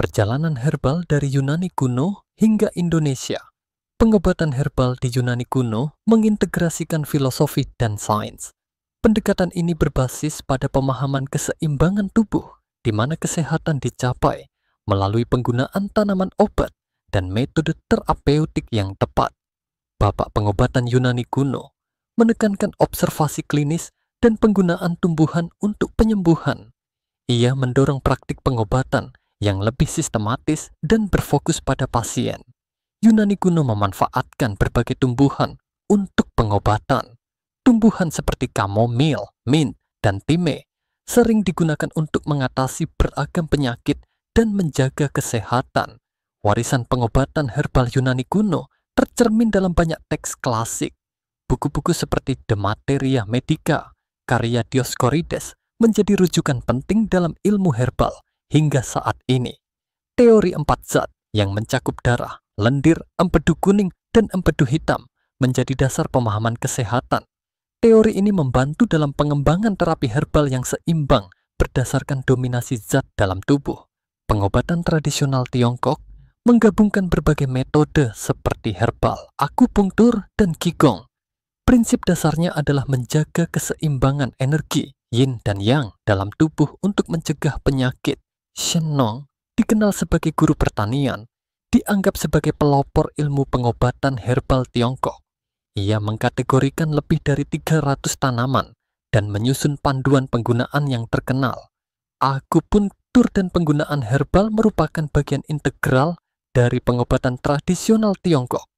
Perjalanan herbal dari Yunani kuno hingga Indonesia. Pengobatan herbal di Yunani kuno mengintegrasikan filosofi dan sains. Pendekatan ini berbasis pada pemahaman keseimbangan tubuh, di mana kesehatan dicapai melalui penggunaan tanaman obat dan metode terapeutik yang tepat. Bapak pengobatan Yunani kuno menekankan observasi klinis dan penggunaan tumbuhan untuk penyembuhan. Ia mendorong praktik pengobatan yang lebih sistematis dan berfokus pada pasien. Yunani kuno memanfaatkan berbagai tumbuhan untuk pengobatan. Tumbuhan seperti kamomil, mint, dan thyme sering digunakan untuk mengatasi beragam penyakit dan menjaga kesehatan. Warisan pengobatan herbal Yunani kuno tercermin dalam banyak teks klasik. Buku-buku seperti The Materia Medica, karya Dioscorides, menjadi rujukan penting dalam ilmu herbal hingga saat ini. Teori 4 zat yang mencakup darah, lendir, empedu kuning, dan empedu hitam menjadi dasar pemahaman kesehatan. Teori ini membantu dalam pengembangan terapi herbal yang seimbang berdasarkan dominasi zat dalam tubuh. Pengobatan tradisional Tiongkok menggabungkan berbagai metode seperti herbal, akupunktur, dan qigong. Prinsip dasarnya adalah menjaga keseimbangan energi yin dan yang dalam tubuh untuk mencegah penyakit. Shen Nong, dikenal sebagai guru pertanian, dianggap sebagai pelopor ilmu pengobatan herbal Tiongkok. Ia mengkategorikan lebih dari 300 tanaman dan menyusun panduan penggunaan yang terkenal. Akupunktur dan penggunaan herbal merupakan bagian integral dari pengobatan tradisional Tiongkok.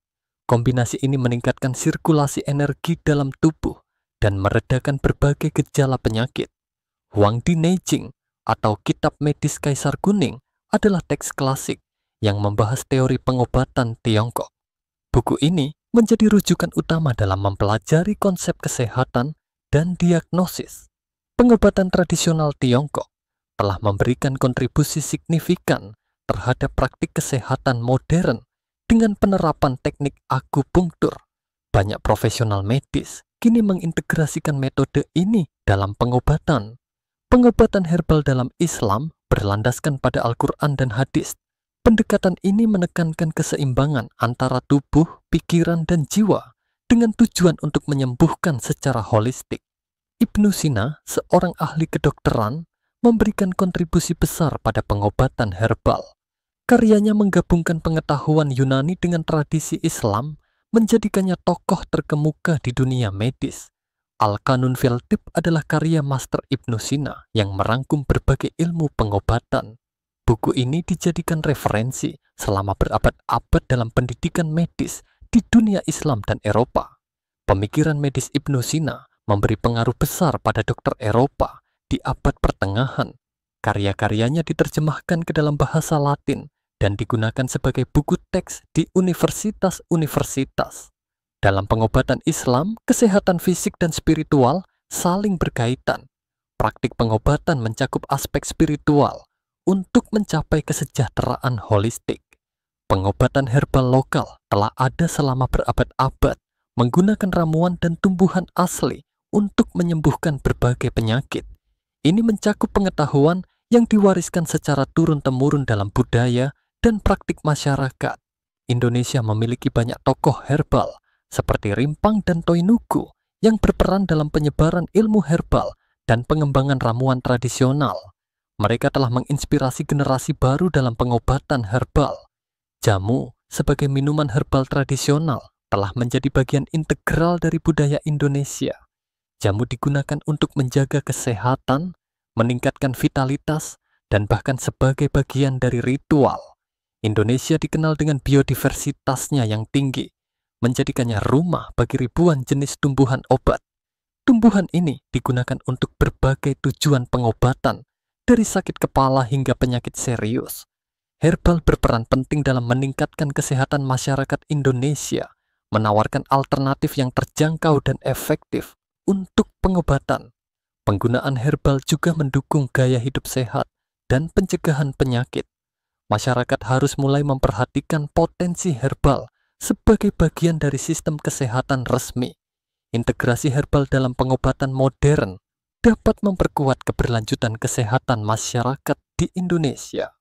Kombinasi ini meningkatkan sirkulasi energi dalam tubuh dan meredakan berbagai gejala penyakit. Huangdi Neijing atau Kitab Medis Kaisar Kuning adalah teks klasik yang membahas teori pengobatan Tiongkok. Buku ini menjadi rujukan utama dalam mempelajari konsep kesehatan dan diagnosis. Pengobatan tradisional Tiongkok telah memberikan kontribusi signifikan terhadap praktik kesehatan modern dengan penerapan teknik akupunktur. Banyak profesional medis kini mengintegrasikan metode ini dalam pengobatan. Pengobatan herbal dalam Islam berlandaskan pada Al-Quran dan hadis. Pendekatan ini menekankan keseimbangan antara tubuh, pikiran, dan jiwa dengan tujuan untuk menyembuhkan secara holistik. Ibnu Sina, seorang ahli kedokteran, memberikan kontribusi besar pada pengobatan herbal. Karyanya menggabungkan pengetahuan Yunani dengan tradisi Islam, menjadikannya tokoh terkemuka di dunia medis. Al-Qanun fil Tibb adalah karya Master Ibnu Sina yang merangkum berbagai ilmu pengobatan. Buku ini dijadikan referensi selama berabad-abad dalam pendidikan medis di dunia Islam dan Eropa. Pemikiran medis Ibnu Sina memberi pengaruh besar pada dokter Eropa di abad pertengahan. Karya-karyanya diterjemahkan ke dalam bahasa Latin dan digunakan sebagai buku teks di universitas-universitas. Dalam pengobatan Islam, kesehatan fisik dan spiritual saling berkaitan. Praktik pengobatan mencakup aspek spiritual untuk mencapai kesejahteraan holistik. Pengobatan herbal lokal telah ada selama berabad-abad, menggunakan ramuan dan tumbuhan asli untuk menyembuhkan berbagai penyakit. Ini mencakup pengetahuan yang diwariskan secara turun-temurun dalam budaya dan praktik masyarakat. Indonesia memiliki banyak tokoh herbal seperti Rimpang dan Toinuku yang berperan dalam penyebaran ilmu herbal dan pengembangan ramuan tradisional. Mereka telah menginspirasi generasi baru dalam pengobatan herbal. Jamu sebagai minuman herbal tradisional telah menjadi bagian integral dari budaya Indonesia. Jamu digunakan untuk menjaga kesehatan, meningkatkan vitalitas, dan bahkan sebagai bagian dari ritual. Indonesia dikenal dengan biodiversitasnya yang tinggi, menjadikannya rumah bagi ribuan jenis tumbuhan obat. Tumbuhan ini digunakan untuk berbagai tujuan pengobatan, dari sakit kepala hingga penyakit serius. Herbal berperan penting dalam meningkatkan kesehatan masyarakat Indonesia, menawarkan alternatif yang terjangkau dan efektif untuk pengobatan. Penggunaan herbal juga mendukung gaya hidup sehat dan pencegahan penyakit. Masyarakat harus mulai memperhatikan potensi herbal sebagai bagian dari sistem kesehatan resmi. Integrasi herbal dalam pengobatan modern dapat memperkuat keberlanjutan kesehatan masyarakat di Indonesia.